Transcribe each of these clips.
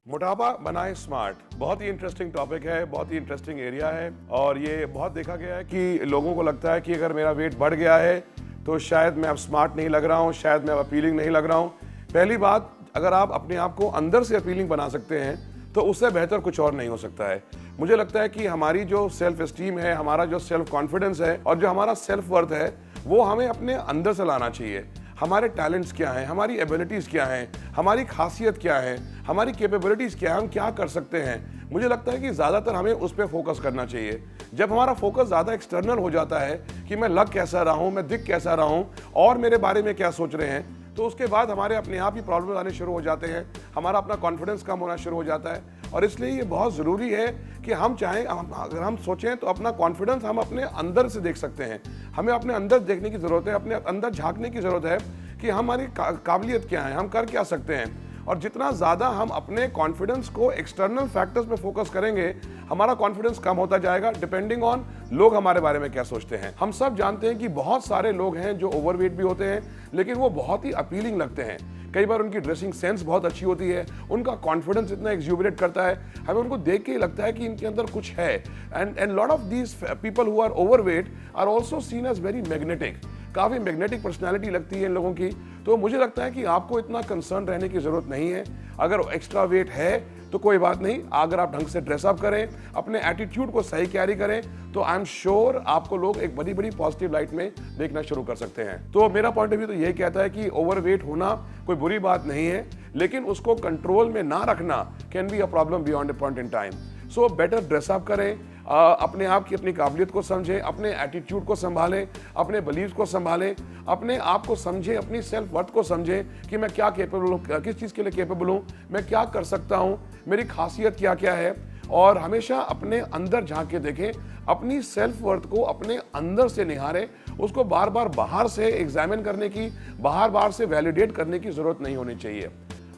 मोटापा बनाए स्मार्ट बहुत ही इंटरेस्टिंग टॉपिक है, बहुत ही इंटरेस्टिंग एरिया है। और ये बहुत देखा गया है कि लोगों को लगता है कि अगर मेरा वेट बढ़ गया है तो शायद मैं अब स्मार्ट नहीं लग रहा हूँ, शायद मैं अब अपीलिंग नहीं लग रहा हूँ। पहली बात, अगर आप अपने आप को अंदर से अपीलिंग बना सकते हैं तो उससे बेहतर कुछ और नहीं हो सकता है। मुझे लगता है कि हमारी जो सेल्फ एस्टीम है, हमारा जो सेल्फ कॉन्फिडेंस है और जो हमारा सेल्फ वर्थ है, वो हमें अपने अंदर से लाना चाहिए। हमारे टैलेंट्स क्या हैं, हमारी एबिलिटीज़ क्या हैं, हमारी खासियत क्या है, हमारी कैपेबिलिटीज़ क्या है, हम क्या कर सकते हैं। मुझे लगता है कि ज़्यादातर हमें उस पर फोकस करना चाहिए। जब हमारा फोकस ज़्यादा एक्सटर्नल हो जाता है कि मैं लग कैसा रहा हूँ, मैं दिख कैसा रहा हूँ और मेरे बारे में क्या सोच रहे हैं, तो उसके बाद हमारे अपने आप ही प्रॉब्लम आने शुरू हो जाते हैं, हमारा अपना कॉन्फिडेंस कम होना शुरू हो जाता है। और इसलिए ये बहुत ज़रूरी है कि हम चाहें, अगर हम सोचें तो अपना कॉन्फिडेंस हम अपने अंदर से देख सकते हैं। हमें अपने अंदर देखने की ज़रूरत है, अपने अंदर झांकने की ज़रूरत है कि हमारी काबिलियत क्या है, हम कर क्या सकते हैं। और जितना ज़्यादा हम अपने कॉन्फिडेंस को एक्सटर्नल फैक्टर्स पे फोकस करेंगे, हमारा कॉन्फिडेंस कम होता जाएगा, डिपेंडिंग ऑन लोग हमारे बारे में क्या सोचते हैं। हम सब जानते हैं कि बहुत सारे लोग हैं जो ओवरवेट भी होते हैं, लेकिन वो बहुत ही अपीलिंग लगते हैं। कई बार उनकी ड्रेसिंग सेंस बहुत अच्छी होती है, उनका कॉन्फिडेंस इतना एक्सुबरेट करता है, हमें उनको देख के ही लगता है कि इनके अंदर कुछ है। And lot of these people who are overweight are also seen as very magnetic. काफ़ी मैग्नेटिक पर्सनैलिटी लगती है इन लोगों की। तो मुझे लगता है कि आपको इतना कंसर्न रहने की ज़रूरत नहीं है। अगर एक्स्ट्रा वेट है तो कोई बात नहीं, अगर आप ढंग से ड्रेसअप करें, अपने एटीट्यूड को सही कैरी करें, तो आई एम श्योर आपको लोग एक बड़ी बड़ी पॉजिटिव लाइट में देखना शुरू कर सकते हैं। तो मेरा पॉइंट ऑफ व्यू तो यही कहता है कि ओवरवेट होना कोई बुरी बात नहीं है, लेकिन उसको कंट्रोल में ना रखना can be a problem beyond a point in time. So better dress up करें, अपने आप की अपनी काबिलियत को समझें, अपने एटीट्यूड को संभालें, अपने बिलीव्स को संभालें, अपने आप को समझें, अपनी सेल्फ वर्थ को समझें कि मैं क्या केपेबल हूँ, किस चीज़ के लिए केपेबल हूँ, मैं क्या कर सकता हूँ, मेरी खासियत क्या क्या है। और हमेशा अपने अंदर झांक के देखें, अपनी सेल्फ वर्थ को अपने अंदर से निहारें, उसको बार बार बाहर से एग्जामिन करने की, बार से वैलिडेट करने की ज़रूरत नहीं होनी चाहिए।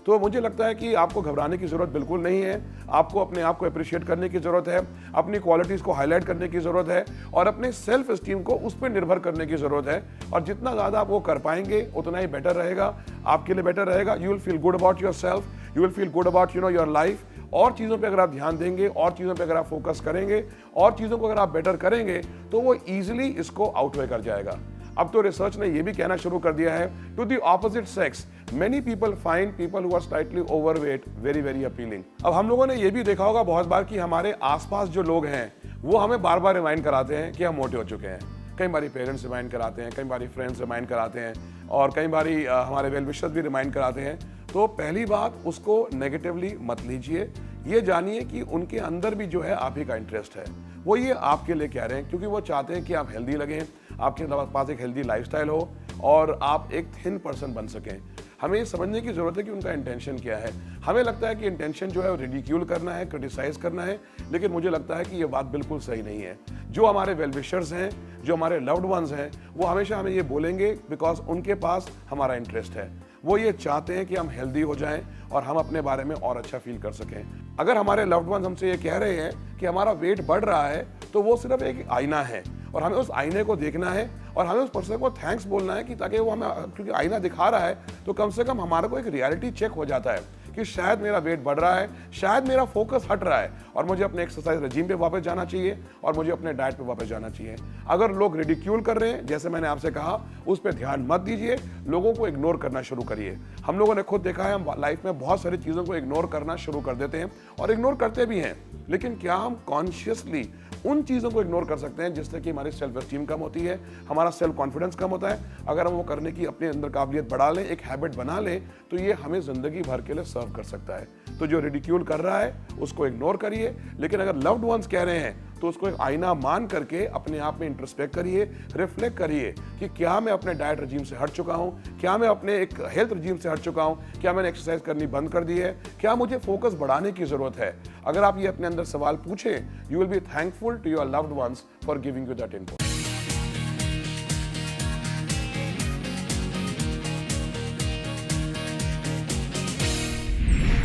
तो मुझे लगता है कि आपको घबराने की ज़रूरत बिल्कुल नहीं है। आपको अपने आप को अप्रिशिएट करने की ज़रूरत है, अपनी क्वालिटीज़ को हाईलाइट करने की ज़रूरत है और अपने सेल्फ एस्टीम को उस पर निर्भर करने की ज़रूरत है। और जितना ज़्यादा आप वो कर पाएंगे उतना ही बेटर रहेगा, आपके लिए बेटर रहेगा। You will feel good about your self, you will feel good about your life. और चीज़ों पे अगर आप ध्यान देंगे, और चीज़ों पे अगर आप फोकस करेंगे, और चीज़ों को अगर आप बेटर करेंगे, तो वो ईजिली इसको आउटवे कर जाएगा। अब तो रिसर्च ने ये भी कहना शुरू कर दिया है, to the opposite sex many people find people who are slightly overweight very very appealing. अब हम लोगों ने ये भी देखा होगा बहुत बार कि हमारे आसपास जो लोग हैं वो हमें बार बार रिमाइंड कराते हैं कि हम मोटे हो चुके हैं। कई बारी पेरेंट्स रिमाइंड कराते हैं, कई बारी फ्रेंड्स रिमाइंड कराते हैं और कई बारी हमारे वेल विशर्स भी रिमाइंड कराते हैं। तो पहली बात, उसको नेगेटिवली मत लीजिए। ये जानिए कि उनके अंदर भी जो है आप ही का इंटरेस्ट है, वो ये आपके लिए कह रहे हैं क्योंकि वो चाहते हैं कि आप हेल्दी लगें, आपके पास एक हेल्दी लाइफस्टाइल हो और आप एक थिन पर्सन बन सकें। हमें ये समझने की ज़रूरत है कि उनका इंटेंशन क्या है। हमें लगता है कि इंटेंशन जो है वो रिडिक्यूल करना है, क्रिटिसाइज करना है, लेकिन मुझे लगता है कि ये बात बिल्कुल सही नहीं है। जो हमारे वेल विशर्स हैं, जो हमारे लव्ड वंस हैं, वो हमेशा हमें ये बोलेंगे बिकॉज उनके पास हमारा इंटरेस्ट है। वो ये चाहते हैं कि हम हेल्दी हो जाएं और हम अपने बारे में और अच्छा फील कर सकें। अगर हमारे लव्ड वंस हमसे ये कह रहे हैं कि हमारा वेट बढ़ रहा है, तो वो सिर्फ एक आईना है और हमें उस आईने को देखना है और हमें उस पर्सन को थैंक्स बोलना है कि ताकि वो हमें, क्योंकि आईना दिखा रहा है तो कम से कम हमारे को एक रियलिटी चेक हो जाता है कि शायद मेरा वेट बढ़ रहा है, शायद मेरा फोकस हट रहा है और मुझे अपने एक्सरसाइज रेजिम पे वापस जाना चाहिए और मुझे अपने डाइट पे वापस जाना चाहिए। अगर लोग रिडिक्यूल कर रहे हैं, जैसे मैंने आपसे कहा, उस पर ध्यान मत दीजिए, लोगों को इग्नोर करना शुरू करिए। हम लोगों ने खुद देखा है, हम लाइफ में बहुत सारी चीज़ों को इग्नोर करना शुरू कर देते हैं और इग्नोर करते भी हैं, लेकिन क्या हम कॉन्शियसली उन चीज़ों को इग्नोर कर सकते हैं जिससे कि हमारी सेल्फ एस्टीम कम होती है, हमारा सेल्फ कॉन्फिडेंस कम होता है। अगर हम वो करने की अपने अंदर काबिलियत बढ़ा लें, एक हैबिट बना लें, तो ये हमें ज़िंदगी भर के लिए सर्व कर सकता है। तो जो रिडिक्यूल कर रहा है उसको इग्नोर करिए, लेकिन अगर लव्ड वंस कह रहे हैं तो उसको एक आईना मान करके अपने आप में इंट्रोस्पेक्ट करिए, रिफ्लेक्ट करिए कि क्या मैं अपने डाइट रजीम से हट चुका हूँ, क्या मैं अपने एक हेल्थ रजीम से हट चुका हूँ, क्या मैंने एक्सरसाइज करनी बंद कर दी है, क्या मुझे फोकस बढ़ाने की जरूरत है। अगर आप ये अपने अंदर सवाल पूछें, you will be thankful to your loved ones for giving you that input.